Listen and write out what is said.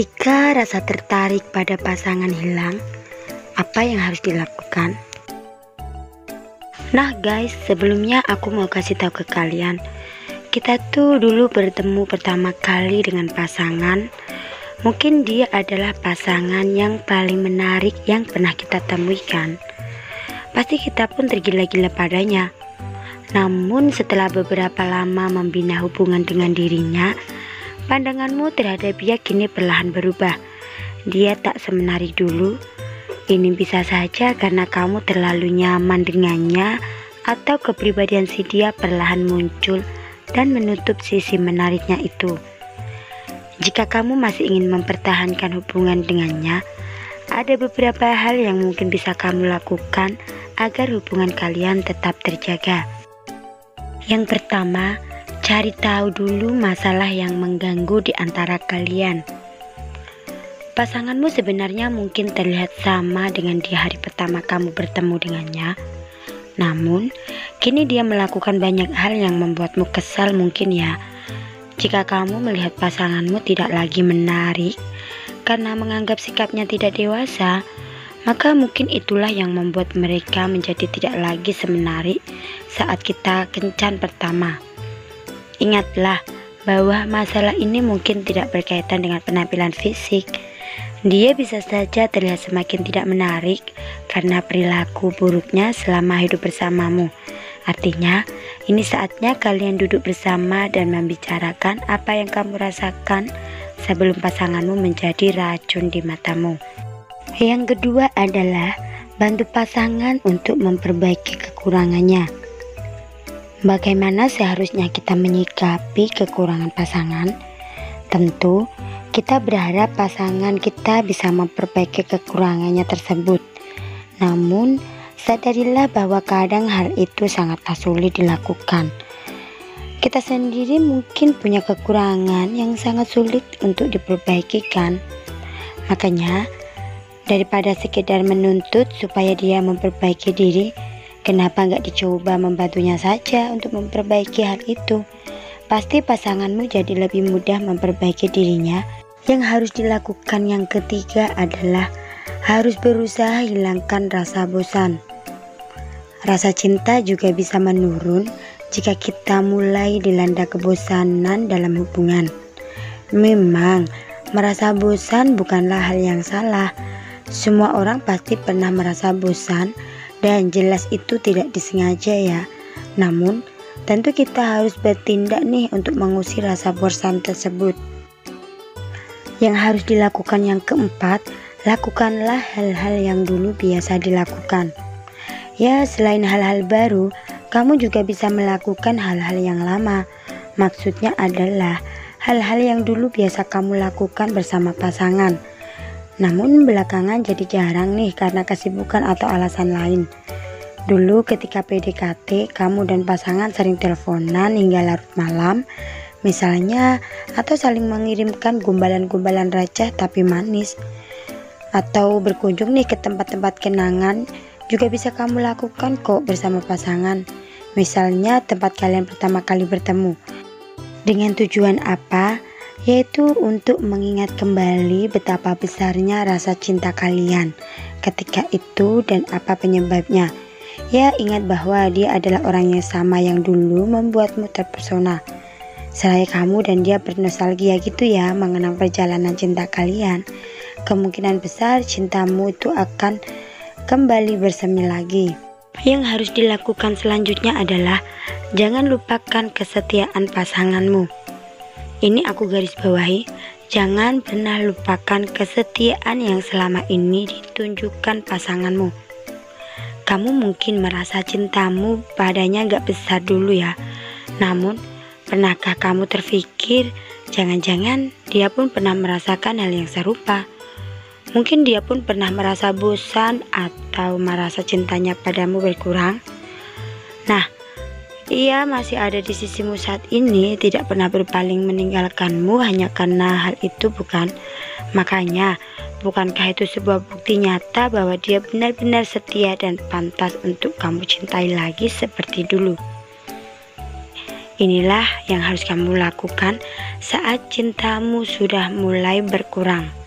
Ketika rasa tertarik pada pasangan hilang, apa yang harus dilakukan? Nah guys, sebelumnya aku mau kasih tahu ke kalian, kita tuh dulu bertemu pertama kali dengan pasangan. Mungkin dia adalah pasangan yang paling menarik yang pernah kita temui kan. Pasti kita pun tergila-gila padanya. Namun setelah beberapa lama membina hubungan dengan dirinya, pandanganmu terhadap dia kini perlahan berubah. Dia tak semenarik dulu. Ini bisa saja karena kamu terlalu nyaman dengannya, atau kepribadian si dia perlahan muncul dan menutup sisi menariknya itu. Jika kamu masih ingin mempertahankan hubungan dengannya, ada beberapa hal yang mungkin bisa kamu lakukan agar hubungan kalian tetap terjaga. Yang pertama, cari tahu dulu masalah yang mengganggu di antara kalian. Pasanganmu sebenarnya mungkin terlihat sama dengan di hari pertama kamu bertemu dengannya. Namun, kini dia melakukan banyak hal yang membuatmu kesal mungkin ya. Jika kamu melihat pasanganmu tidak lagi menarik karena menganggap sikapnya tidak dewasa, maka mungkin itulah yang membuat mereka menjadi tidak lagi semenarik saat kita kencan pertama. Ingatlah bahwa masalah ini mungkin tidak berkaitan dengan penampilan fisik. Dia bisa saja terlihat semakin tidak menarik karena perilaku buruknya selama hidup bersamamu. Artinya, ini saatnya kalian duduk bersama dan membicarakan apa yang kamu rasakan sebelum pasanganmu menjadi racun di matamu. Yang kedua adalah bantu pasangan untuk memperbaiki kekurangannya. Bagaimana seharusnya kita menyikapi kekurangan pasangan? Tentu, kita berharap pasangan kita bisa memperbaiki kekurangannya tersebut. Namun, sadarilah bahwa kadang hal itu sangatlah sulit dilakukan. Kita sendiri mungkin punya kekurangan yang sangat sulit untuk diperbaiki kan? Makanya, daripada sekedar menuntut supaya dia memperbaiki diri, kenapa nggak dicoba membantunya saja untuk memperbaiki hal itu? Pasti pasanganmu jadi lebih mudah memperbaiki dirinya. Yang harus dilakukan yang ketiga adalah harus berusaha hilangkan rasa bosan. Rasa cinta juga bisa menurun jika kita mulai dilanda kebosanan dalam hubungan. Memang, merasa bosan bukanlah hal yang salah. Semua orang pasti pernah merasa bosan dan jelas itu tidak disengaja ya. Namun, tentu kita harus bertindak nih untuk mengusir rasa bosan tersebut. Yang harus dilakukan yang keempat, lakukanlah hal-hal yang dulu biasa dilakukan. Ya, selain hal-hal baru, kamu juga bisa melakukan hal-hal yang lama. Maksudnya adalah hal-hal yang dulu biasa kamu lakukan bersama pasangan. Namun belakangan jadi jarang nih karena kesibukan atau alasan lain. Dulu ketika PDKT, kamu dan pasangan sering teleponan hingga larut malam, misalnya, atau saling mengirimkan gombalan-gombalan receh tapi manis. Atau berkunjung nih ke tempat-tempat kenangan, juga bisa kamu lakukan kok bersama pasangan. Misalnya tempat kalian pertama kali bertemu. Dengan tujuan apa? Yaitu untuk mengingat kembali betapa besarnya rasa cinta kalian ketika itu dan apa penyebabnya. Ya, ingat bahwa dia adalah orang yang sama yang dulu membuatmu terpesona. Seraya kamu dan dia bernostalgia gitu ya mengenang perjalanan cinta kalian. Kemungkinan besar cintamu itu akan kembali bersemi lagi. Yang harus dilakukan selanjutnya adalah jangan lupakan kesetiaan pasanganmu. Ini aku garis bawahi, jangan pernah lupakan kesetiaan yang selama ini ditunjukkan pasanganmu. Kamu mungkin merasa cintamu padanya gak besar dulu ya. Namun, pernahkah kamu terpikir jangan-jangan dia pun pernah merasakan hal yang serupa? Mungkin dia pun pernah merasa bosan atau merasa cintanya padamu berkurang. Nah, ia masih ada di sisimu saat ini, tidak pernah berpaling meninggalkanmu hanya karena hal itu, bukan? Makanya, bukankah itu sebuah bukti nyata bahwa dia benar-benar setia dan pantas untuk kamu cintai lagi seperti dulu? Inilah yang harus kamu lakukan saat cintamu sudah mulai berkurang.